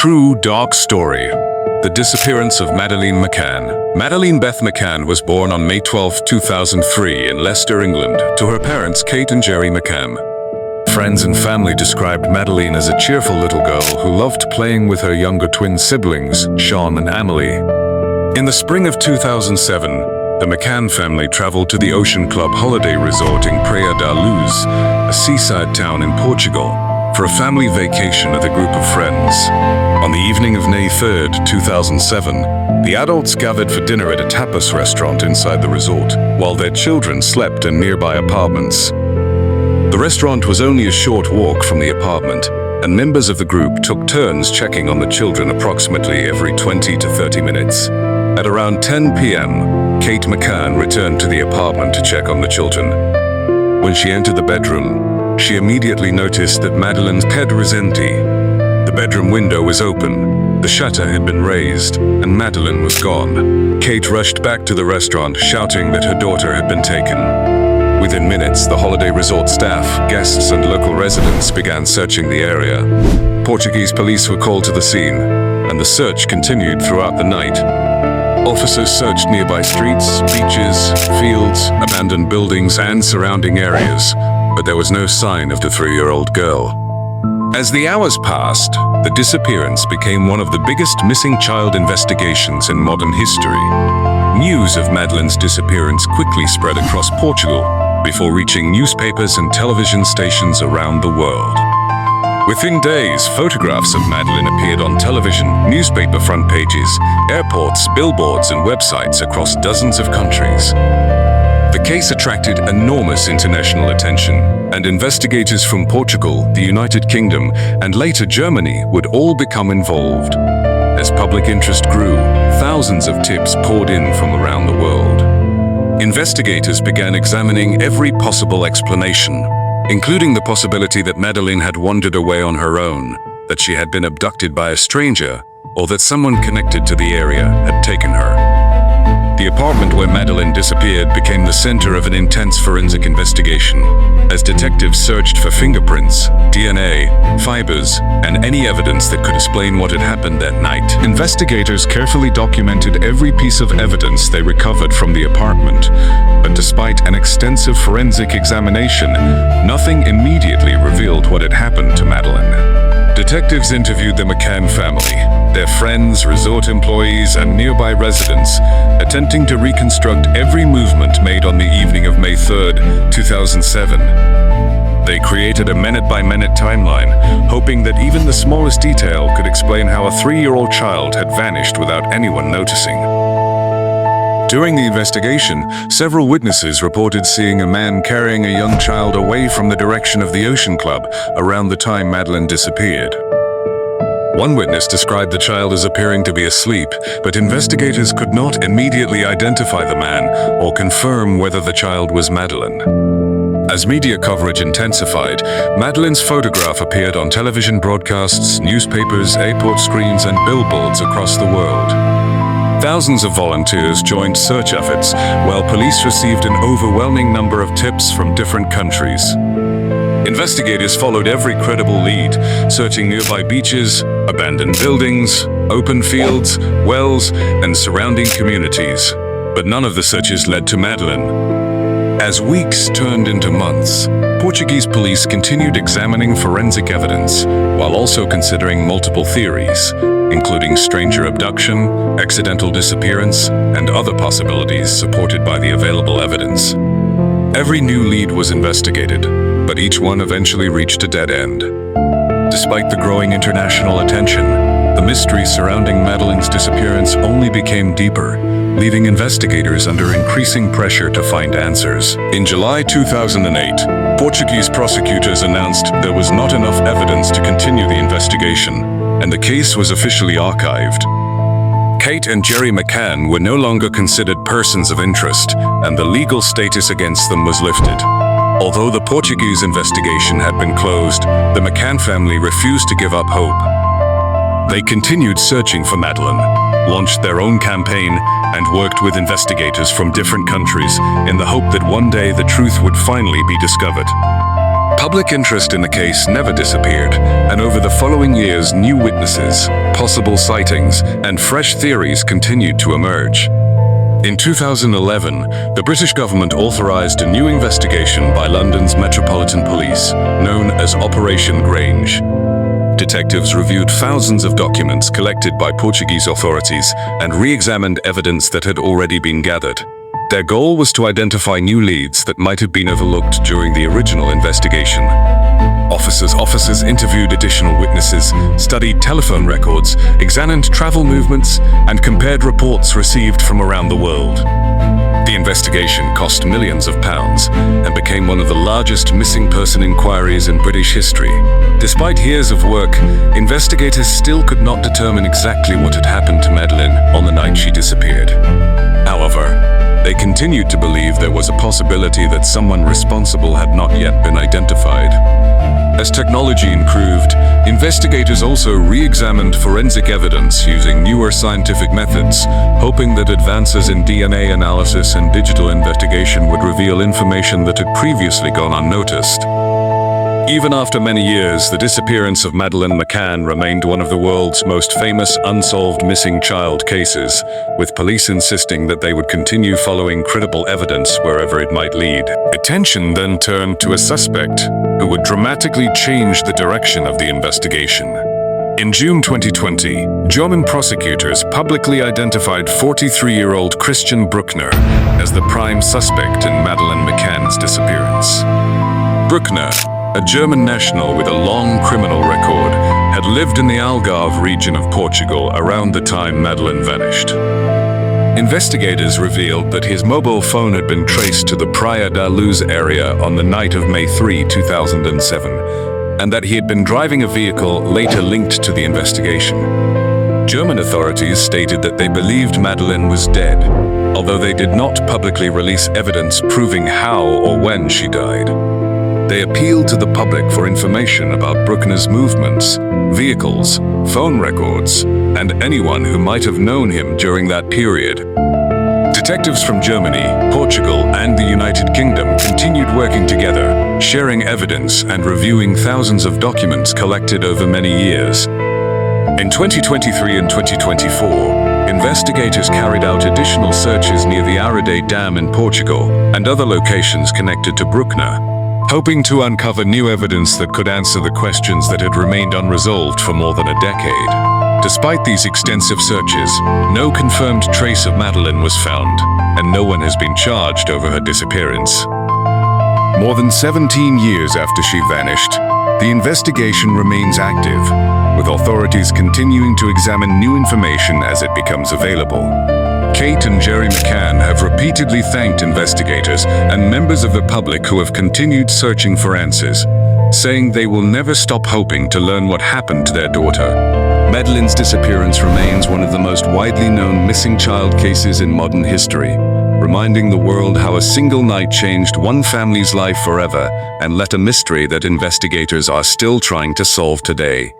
true dark story. The disappearance of Madeleine McCann. Madeleine Beth McCann was born on May 12, 2003 in Leicester, England, to her parents Kate and Jerry McCann. Friends and family described Madeleine as a cheerful little girl who loved playing with her younger twin siblings, Sean and Amelie. In the spring of 2007, the McCann family traveled to the Ocean Club holiday resort in Praia da Luz, a seaside town in Portugal, for a family vacation with a group of friends. On the evening of May 3, 2007, the adults gathered for dinner at a tapas restaurant inside the resort, while their children slept in nearby apartments. The restaurant was only a short walk from the apartment, and members of the group took turns checking on the children approximately every 20 to 30 minutes. At around 10 p.m., Kate McCann returned to the apartment to check on the children. When she entered the bedroom, she immediately noticed that Madeleine's bed was empty. The bedroom window was open, the shutter had been raised, and Madeleine was gone. Kate rushed back to the restaurant, shouting that her daughter had been taken. Within minutes, the holiday resort staff, guests, and local residents began searching the area. Portuguese police were called to the scene, and the search continued throughout the night. Officers searched nearby streets, beaches, fields, abandoned buildings, and surrounding areas, but there was no sign of the 3-year-old girl. As the hours passed, the disappearance became one of the biggest missing child investigations in modern history. News of Madeleine's disappearance quickly spread across Portugal, before reaching newspapers and television stations around the world. Within days, photographs of Madeleine appeared on television, newspaper front pages, airports, billboards, and websites across dozens of countries. The case attracted enormous international attention, and investigators from Portugal, the United Kingdom, and later Germany would all become involved. As public interest grew, thousands of tips poured in from around the world. Investigators began examining every possible explanation, including the possibility that Madeleine had wandered away on her own, that she had been abducted by a stranger, or that someone connected to the area had taken her. The apartment where Madeleine disappeared became the center of an intense forensic investigation, as detectives searched for fingerprints, DNA, fibers, and any evidence that could explain what had happened that night. Investigators carefully documented every piece of evidence they recovered from the apartment, but despite an extensive forensic examination, nothing immediately revealed what had happened to Madeleine. Detectives interviewed the McCann family, their friends, resort employees, and nearby residents, attempting to reconstruct every movement made on the evening of May 3, 2007. They created a minute-by-minute timeline, hoping that even the smallest detail could explain how a 3-year-old child had vanished without anyone noticing. During the investigation, several witnesses reported seeing a man carrying a young child away from the direction of the Ocean Club around the time Madeleine disappeared. One witness described the child as appearing to be asleep, but investigators could not immediately identify the man or confirm whether the child was Madeleine. As media coverage intensified, Madeleine's photograph appeared on television broadcasts, newspapers, airport screens, and billboards across the world. Thousands of volunteers joined search efforts, while police received an overwhelming number of tips from different countries. Investigators followed every credible lead, searching nearby beaches, abandoned buildings, open fields, wells, and surrounding communities. But none of the searches led to Madeleine. As weeks turned into months, Portuguese police continued examining forensic evidence, while also considering multiple theories, including stranger abduction, accidental disappearance, and other possibilities supported by the available evidence. Every new lead was investigated, but each one eventually reached a dead end. Despite the growing international attention, the mystery surrounding Madeleine's disappearance only became deeper, leaving investigators under increasing pressure to find answers. In July 2008, Portuguese prosecutors announced there was not enough evidence to continue the investigation, and the case was officially archived. Kate and Jerry McCann were no longer considered persons of interest, and the legal status against them was lifted. Although the Portuguese investigation had been closed, the McCann family refused to give up hope. They continued searching for Madeleine, launched their own campaign, and worked with investigators from different countries in the hope that one day the truth would finally be discovered. Public interest in the case never disappeared, and over the following years, new witnesses, possible sightings, and fresh theories continued to emerge. In 2011, the British government authorised a new investigation by London's Metropolitan Police, known as Operation Grange. Detectives reviewed thousands of documents collected by Portuguese authorities and re-examined evidence that had already been gathered. Their goal was to identify new leads that might have been overlooked during the original investigation. Officers interviewed additional witnesses, studied telephone records, examined travel movements, and compared reports received from around the world. The investigation cost millions of pounds and became one of the largest missing person inquiries in British history. Despite years of work, investigators still could not determine exactly what had happened to Madeleine on the night she disappeared. However, they continued to believe there was a possibility that someone responsible had not yet been identified. As technology improved, investigators also re-examined forensic evidence using newer scientific methods, hoping that advances in DNA analysis and digital investigation would reveal information that had previously gone unnoticed. Even after many years, the disappearance of Madeleine McCann remained one of the world's most famous unsolved missing child cases, with police insisting that they would continue following credible evidence wherever it might lead. Attention then turned to a suspect who would dramatically change the direction of the investigation. In June 2020, German prosecutors publicly identified 43-year-old Christian Bruckner as the prime suspect in Madeleine McCann's disappearance. Bruckner, a German national with a long criminal record, had lived in the Algarve region of Portugal around the time Madeleine vanished. Investigators revealed that his mobile phone had been traced to the Praia da Luz area on the night of May 3, 2007, and that he had been driving a vehicle later linked to the investigation. German authorities stated that they believed Madeleine was dead, although they did not publicly release evidence proving how or when she died. They appealed to the public for information about Bruckner's movements, vehicles, phone records, and anyone who might have known him during that period. Detectives from Germany, Portugal, and the United Kingdom continued working together, sharing evidence and reviewing thousands of documents collected over many years. In 2023 and 2024, investigators carried out additional searches near the Arade Dam in Portugal and other locations connected to Bruckner, hoping to uncover new evidence that could answer the questions that had remained unresolved for more than a decade. Despite these extensive searches, no confirmed trace of Madeleine was found, and no one has been charged over her disappearance. More than 17 years after she vanished, the investigation remains active, with authorities continuing to examine new information as it becomes available. Kate and Jerry McCann have repeatedly thanked investigators and members of the public who have continued searching for answers, saying they will never stop hoping to learn what happened to their daughter. Madeleine's disappearance remains one of the most widely known missing child cases in modern history, reminding the world how a single night changed one family's life forever and left a mystery that investigators are still trying to solve today.